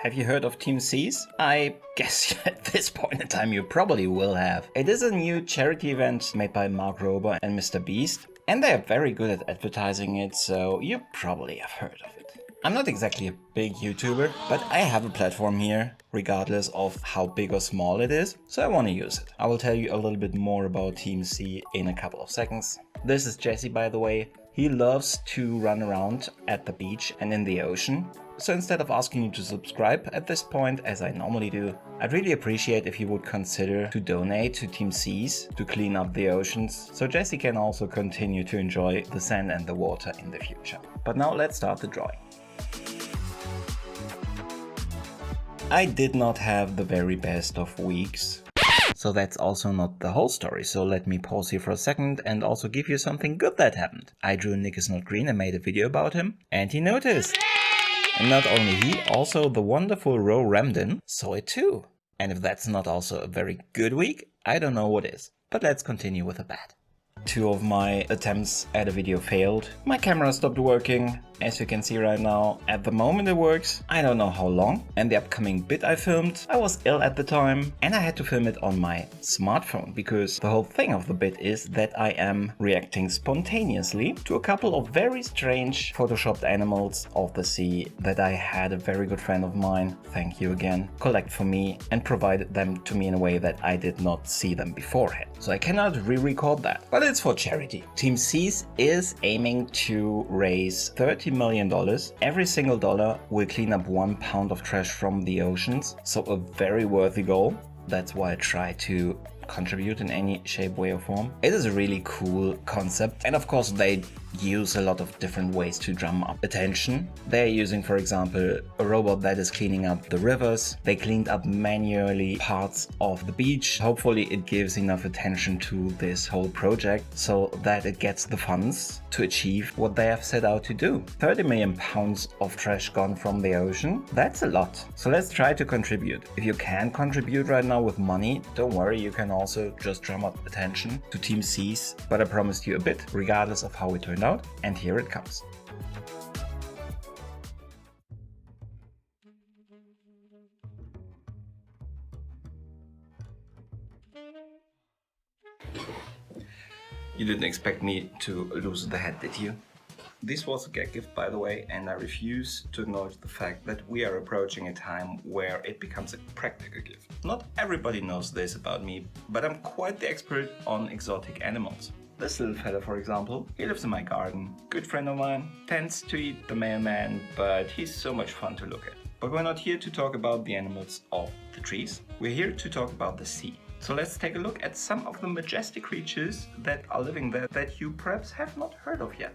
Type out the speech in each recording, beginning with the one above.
Have you heard of TeamSeas? I guess at this point in time you probably will have. It is a new charity event made by Mark Rober and Mr. Beast, and they are very good at advertising it, so you probably have heard of it. I'm not exactly a big YouTuber, but I have a platform here, regardless of how big or small it is, so I want to use it. I will tell you a little bit more about TeamSeas in a couple of seconds. This is Jesse, by the way. He loves to run around at the beach and in the ocean. So instead of asking you to subscribe at this point, as I normally do, I'd really appreciate if you would consider to donate to TeamSeas to clean up the oceans, so Jesse can also continue to enjoy the sand and the water in the future. But now let's start the drawing. I did not have the very best of weeks. So that's also not the whole story, so let me pause here for a second and also give you something good that happened. I drew Nick is not green and made a video about him, and he noticed. And not only he, also the wonderful Ro Ramden saw it too. And if that's not also a very good week, I don't know what is. But let's continue with the bad. 2 of my attempts at a video failed. My camera stopped working, as you can see right now. At the moment it works, I don't know how long. And the upcoming bit I filmed, I was ill at the time and I had to film it on my smartphone, because the whole thing of the bit is that I am reacting spontaneously to a couple of very strange photoshopped animals of the sea that I had a very good friend of mine, thank you again, collect for me and provided them to me in a way that I did not see them beforehand. So I cannot re-record that, but it's for charity. TeamSeas is aiming to raise $30 million. Every single dollar will clean up 1 pound of trash from the oceans, so a very worthy goal. That's why I try to contribute in any shape, way or form. It is a really cool concept, and of course they use a lot of different ways to drum up attention. They're using, for example, a robot that is cleaning up the rivers. They cleaned up manually parts of the beach. Hopefully it gives enough attention to this whole project so that it gets the funds to achieve what they have set out to do. 30 million pounds of trash gone from the ocean. That's a lot. So let's try to contribute. If you can contribute right now with money, don't worry, you can also just drum up attention to TeamSeas, but I promised you a bit, regardless of how it turned out, and here it comes. You didn't expect me to lose the head, did you? This was a gag gift, by the way, and I refuse to acknowledge the fact that we are approaching a time where it becomes a practical gift. Not everybody knows this about me, but I'm quite the expert on exotic animals. This little fella, for example, he lives in my garden. Good friend of mine, tends to eat the mailman, but he's so much fun to look at. But we're not here to talk about the animals of the trees. We're here to talk about the sea. So let's take a look at some of the majestic creatures that are living there that you perhaps have not heard of yet.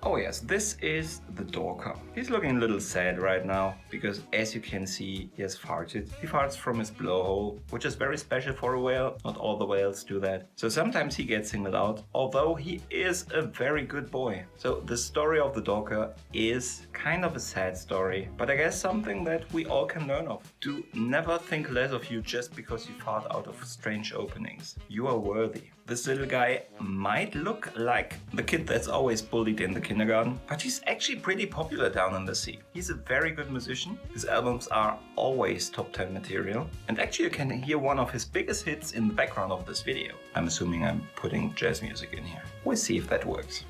Oh yes, this is the dorker. He's looking a little sad right now because, as you can see, he has farted. He farts from his blowhole, which is very special for a whale. Not all the whales do that. So sometimes he gets singled out, although he is a very good boy. So the story of the dorker is kind of a sad story, but I guess something that we all can learn of. Do never think less of you just because you fart out of strange openings. You are worthy. This little guy might look like the kid that's always bullied in the kindergarten, but he's actually pretty popular down in the sea. He's a very good musician. His albums are always top 10 material. And actually you can hear one of his biggest hits in the background of this video. I'm assuming I'm putting jazz music in here. We'll see if that works.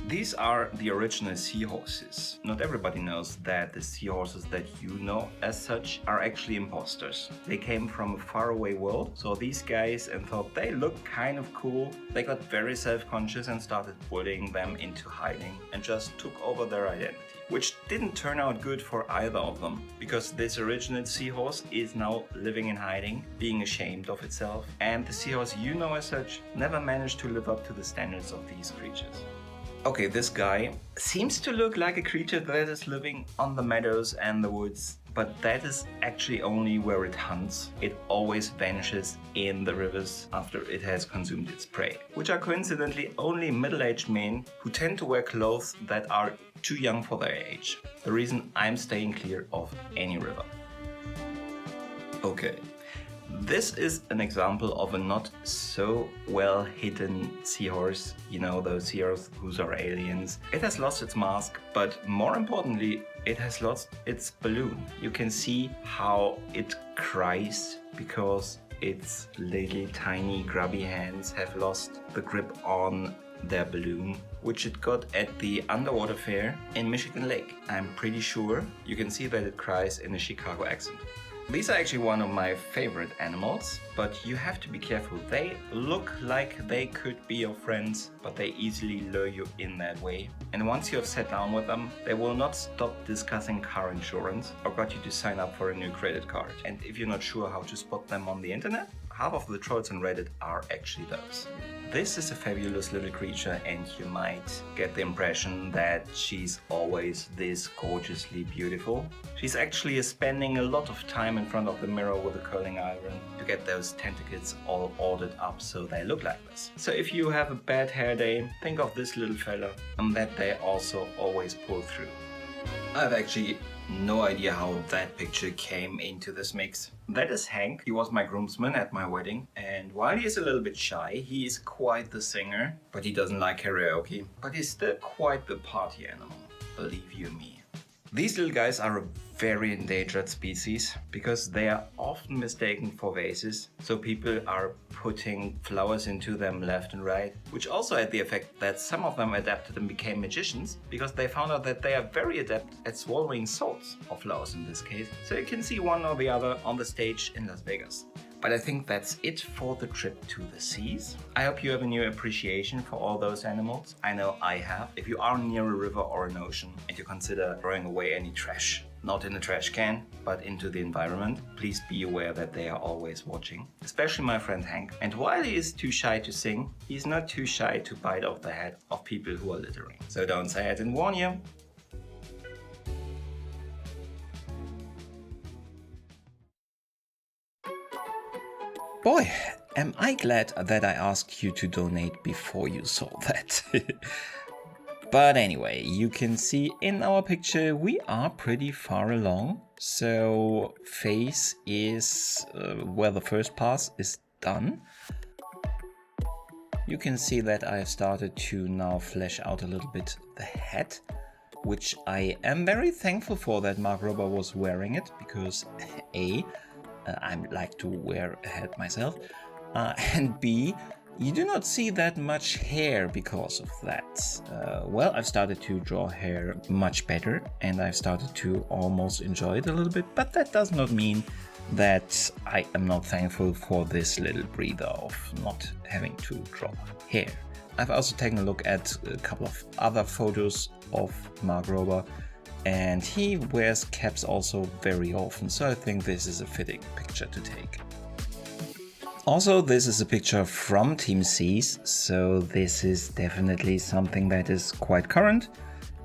These are the original seahorses. Not everybody knows that the seahorses that you know as such are actually imposters. They came from a faraway world, so these guys and thought they looked kind of cool. They got very self-conscious and started bullying them into hiding and just took over their identity. Which didn't turn out good for either of them, because this original seahorse is now living in hiding, being ashamed of itself, and the seahorse you know as such never managed to live up to the standards of these creatures. Okay, this guy seems to look like a creature that is living on the meadows and the woods, but that is actually only where it hunts. It always vanishes in the rivers after it has consumed its prey, which are coincidentally only middle-aged men who tend to wear clothes that are too young for their age. The reason I'm staying clear of any river. Okay. This is an example of a not so well hidden seahorse. You know, those seahorses who are aliens. It has lost its mask, but more importantly, it has lost its balloon. You can see how it cries because its little tiny grubby hands have lost the grip on their balloon, which it got at the underwater fair in Michigan Lake. I'm pretty sure you can see that it cries in a Chicago accent. These are actually one of my favorite animals, but you have to be careful. They look like they could be your friends, but they easily lure you in that way. And once you have sat down with them, they will not stop discussing car insurance or got you to sign up for a new credit card. And if you're not sure how to spot them on the internet, half of the trolls on Reddit are actually those. This is a fabulous little creature, and you might get the impression that she's always this gorgeously beautiful. She's actually spending a lot of time in front of the mirror with a curling iron to get those tentacles all ordered up so they look like this. So if you have a bad hair day, think of this little fella, and that they also always pull through. I have actually no idea how that picture came into this mix. That is Hank. He was my groomsman at my wedding, and while he is a little bit shy, he is quite the singer, but he doesn't like karaoke. But he's still quite the party animal, believe you me. These little guys are a very endangered species because they are often mistaken for vases, so people are putting flowers into them left and right, which also had the effect that some of them adapted and became magicians because they found out that they are very adept at swallowing souls, or flowers in this case, so you can see one or the other on the stage in Las Vegas. But I think that's it for the trip to the seas. I hope you have a new appreciation for all those animals. I know I have. If you are near a river or an ocean and you consider throwing away any trash, not in a trash can, but into the environment, please be aware that they are always watching, especially my friend Hank. And while he is too shy to sing, he's not too shy to bite off the head of people who are littering. So don't say I didn't warn you. Boy, am I glad that I asked you to donate before you saw that. But anyway, you can see in our picture we are pretty far along. So face is where the first pass is done. You can see that I've started to now flesh out a little bit the head, which I am very thankful for that Mark Rober was wearing it, because A, I like to wear a hat myself, and B, you do not see that much hair because of that. Well, I've started to draw hair much better, and I've started to almost enjoy it a little bit, but that does not mean that I am not thankful for this little breather of not having to draw hair. I've also taken a look at a couple of other photos of Mark Rober, and he wears caps also very often, so I think this is a fitting picture to take. Also, this is a picture from TeamSeas, so this is definitely something that is quite current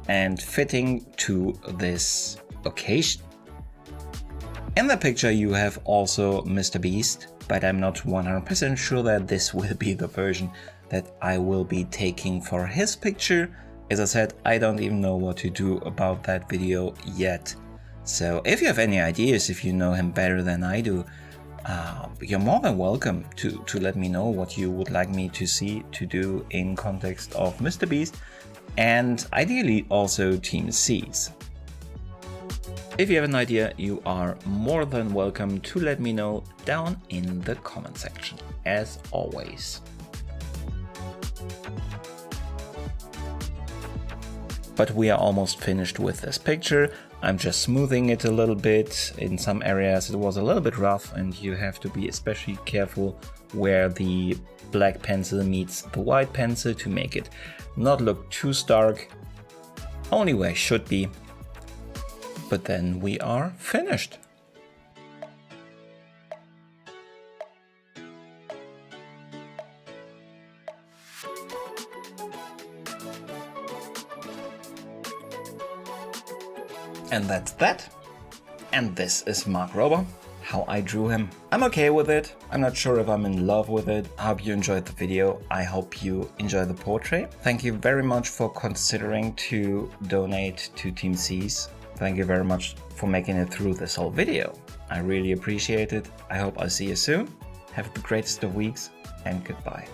and fitting to this occasion. In the picture you have also Mr. Beast, but I'm not 100% sure that this will be the version that I will be taking for his picture. As I said, I don't even know what to do about that video yet. So if you have any ideas, if you know him better than I do, you're more than welcome to let me know what you would like me to see to do in context of Mr. Beast, and ideally also TeamSeas. If you have an idea, you are more than welcome to let me know down in the comment section, as always. But we are almost finished with this picture. I'm just smoothing it a little bit. In some areas it was a little bit rough, and you have to be especially careful where the black pencil meets the white pencil to make it not look too stark, only where it should be. But then we are finished. And that's that. And this is Mark Rober, how I drew him. I'm okay with it. I'm not sure if I'm in love with it. I hope you enjoyed the video. I hope you enjoy the portrait. Thank you very much for considering to donate to TeamSeas. thank you very much for making it through this whole video. I really appreciate it. I hope I'll see you soon. Have the greatest of weeks and goodbye.